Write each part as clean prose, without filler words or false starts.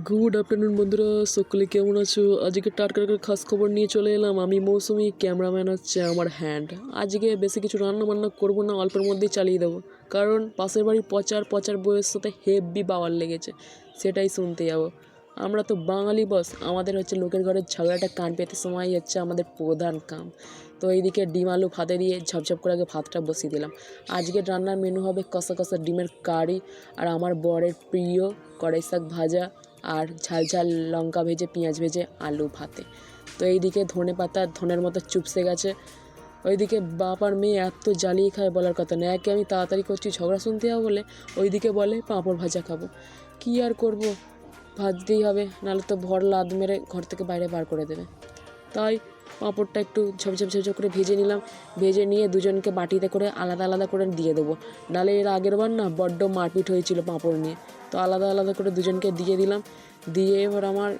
Good afternoon বন্ধুরা, সকলে কেমন আছো? আজকে টাটকা খাস খবর নিয়ে চলে এলাম আমি, মৌসুমি। ক্যামেরাম্যান হচ্ছে আমার হ্যান্ড। আজকে বেশি কিছু রান্না বান্না করবো না, অল্পের মধ্যেই চালিয়ে দেবো, কারণ পাশের বাড়ির পচার পচার বইয়ের সাথে হেভি পাওয়ার লেগেছে, সেটাই শুনতে যাবো। আমরা তো বাঙালি বস, আমাদের হচ্ছে লোকের ঘরের ঝগড়াটা কান পেতে সময় হচ্ছে আমাদের প্রধান কাম। তো এইদিকে ডিম আলু ভাতে দিয়ে ঝপঝপ করে আগে ভাতটা বসিয়ে দিলাম। আজকের রান্নার মেনু হবে কষা কষা ডিমের কারি, আর আমার বরের প্রিয় কড়াই শাক ভাজা, আর ঝাল ঝাল লঙ্কা ভেজে পেঁয়াজ ভেজে আলু ভাতে। তো এইদিকে ধনে পাতা ধনের মতো চুপসে গেছে। ওইদিকে বাপ আর মেয়ে এত জ্বালিয়ে খায় বলার কথা না। একে আমি তাড়াতাড়ি করছি ঝগড়া শুনতে হবে বলে, ওইদিকে বলে পাঁপড় ভাজা খাবো। কী আর করবো, ভাজতেই হবে, নাহলে তো ভর লাদ মেরে ঘর থেকে বাইরে বার করে দেবে। তাই পাঁপড়টা একটু ঝপঝপ ঝপঝপ করে ভেজে নিলাম। ভেজে নিয়ে দুজনকে বাটিতে করে আলাদা আলাদা করে দিয়ে দেবো। নাহলে এর আগের বার না বড্ড মারপিট হয়েছিল পাঁপড় নিয়ে, তো আলাদা আলাদা করে দুজনকে দিয়ে দিলাম। দিয়ে এবার আমার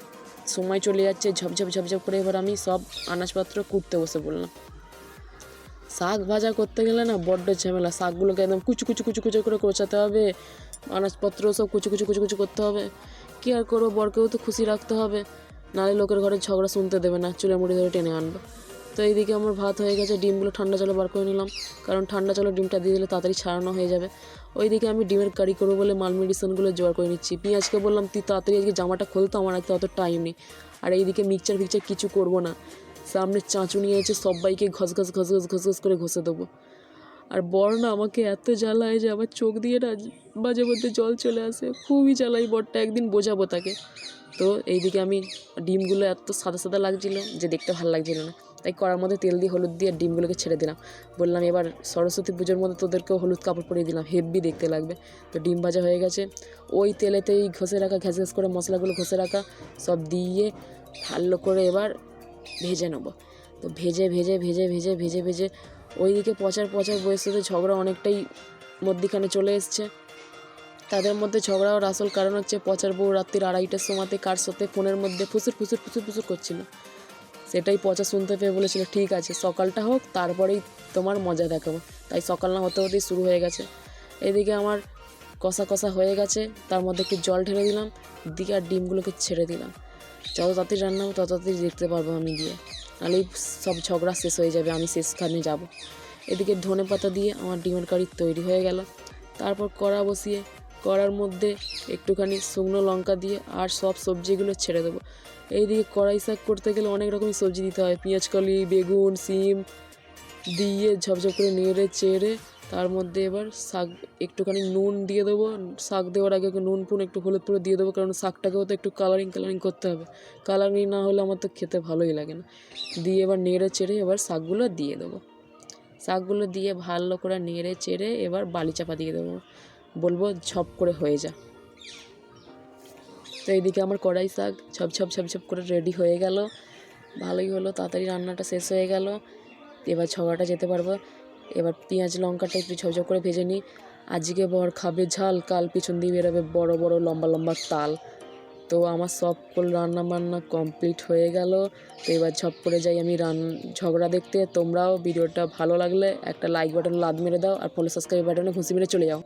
সময় চলে যাচ্ছে ঝপঝপ ঝপঝপ করে। এবার আমি সব আনাজপত্র কুটতে বসে পড়লাম। শাক ভাজা করতে গেলে না বড্ড ঝামেলা, শাকগুলোকে একদম কুচু কুচু কুচু কুচু করে কোচাতে হবে, আনাজপত্র সব কুচু কুচু কুচু কুচু করতে হবে। কী আর করবো, বরকেও তো খুশি রাখতে হবে, নাহলে লোকের ঘরে ঝগড়া শুনতে দেবে না, চুলে মুড়ি ধরে টেনে আনবে। তো এইদিকে আমার ভাত হয়ে গেছে, ডিমগুলো ঠান্ডা জলে বার করে নিলাম, কারণ ঠান্ডা জলে ডিমটা দিয়ে দিলে তাড়াতাড়ি ছাড়ানো হয়ে যাবে। ওইদিকে আমি ডিমের কারি করবো বলে মাল মেডিসিনগুলো জোগাড় করে নিচ্ছি। পেঁয়াজকে বললাম তুই তাড়াতাড়ি আজকে জামাটা খুলতো, আমার আজকে অত টাইম নেই। আর এইদিকে মিক্সচার ফিকচার কিছু করবো না, সামনে চাঁচু নিয়ে এসে সবাইকে ঘস ঘস ঘস ঘস ঘস ঘস করে ঘষে দেবো। আর বর না আমাকে এত জ্বালায় যে আমার চোখ দিয়ে না মাঝে মধ্যে জল চলে আসে, খুবই জ্বালাই বরটা, একদিন বোঝাবো তাকে। তো এইদিকে আমি ডিমগুলো এত সাদা সাদা লাগছিল যে দেখতে ভালো লাগছিল না, তাই কড়ার মধ্যে তেল দিয়ে হলুদ দিয়ে ডিমগুলোকে ছেড়ে দিলাম। বললাম এবার সরস্বতী পুজোর মধ্যে তোদেরকেও হলুদ কাপড় পরিয়ে দিলাম, হেভি দেখতে লাগবে। তো ডিম ভাজা হয়ে গেছে, ওই তেলেতেই ঘষে রাখা ঘ্যাস ঘ্যাস করে মশলাগুলো ঘষে রাখা সব দিয়ে ভালো করে এবার ভেজে নেবো। তো ভেজে ভেজে ভেজে ভেজে ভেজে ভেজে ওইদিকে পচার পচার বয়সের সাথে ঝগড়া অনেকটাই মধ্যিখানে চলে এসছে। তাদের মধ্যে ঝগড়া হওয়ার আসল কারণ হচ্ছে পচার বউ রাত্রির 2:30টার সময়তে কার সাথে ফোনের মধ্যে ফুসুর ফুসুর ফুসুর ফুসুর করছিল। সেটাই পচা শুনতে পেয়ে বলেছিল ঠিক আছে সকালটা হোক তারপরেই তোমার মজা দেখাবো। তাই সকাল না হতে হতেই শুরু হয়ে গেছে। এদিকে আমার কষা কষা হয়ে গেছে, তার মধ্যে একটু জল ঢেলে দিলাম, দিকে আর ডিমগুলোকে ছেড়ে দিলাম। যত তাড়াতাড়ি রান্না হবে তত তাড়াতাড়ি দেখতে পারবো আমি গিয়ে, নাহলে সব ঝগড়া শেষ হয়ে যাবে, আমি শেষখানে যাব। এদিকে ধনে পাতা দিয়ে আমার ডিমের কারি তৈরি হয়ে গেল। তারপর কড়া বসিয়ে কড়ার মধ্যে একটুখানি শুকনো লঙ্কা দিয়ে আর সব সবজিগুলো ছেড়ে দেবো। এইদিকে কড়াই শাক করতে গেলে অনেক রকমই সবজি দিতে হয়, পেঁয়াজকলি, বেগুন, সিম দিয়ে ঝপঝপ করে নেড়ে চেড়ে তার মধ্যে এবার শাক একটুখানি নুন দিয়ে দেবো। শাক দেওয়ার আগে নুন ফুন একটু হলুদ পুরো দিয়ে দেবো, কারণ শাকটাকেও তো একটু কালারিং কালারিং করতে হবে, কালারিং না হলে আমার তো খেতে ভালোই লাগে না। দিয়ে এবার নেড়ে চেড়ে এবার শাকগুলো দিয়ে দেবো। শাকগুলো দিয়ে ভালো করে নেড়ে চেড়ে এবার বালি চাপা দিয়ে দেবো, বলবো ঝপ করে হয়ে যা। তো এইদিকে আমার কড়াই শাক ঝপঝপ ঝপঝপ করে রেডি হয়ে গেল, ভালোই হলো, তাড়াতাড়ি রান্নাটা শেষ হয়ে গেল। এবার ঝগড়াটা যেতে পারবো। এবার পেঁয়াজ লঙ্কাটা একটু ঝপঝপ করে ভেজে নিই। আজকে বর খাবে ঝাল, কাল পিছন দিয়ে বেরোবে বড় বড় লম্বা লম্বা তাল। তো আমার সব রান্না বান্না কমপ্লিট হয়ে গেল। তো এবার ঝপ করে যাই আমি ঝগড়া দেখতে। তোমরাও ভিডিওটা ভালো লাগলে একটা লাইক বাটন লাদ মেরে দাও, আর ফলো সাবস্ক্রাইব বাটনে ঘুষি মেরে চলে যাও।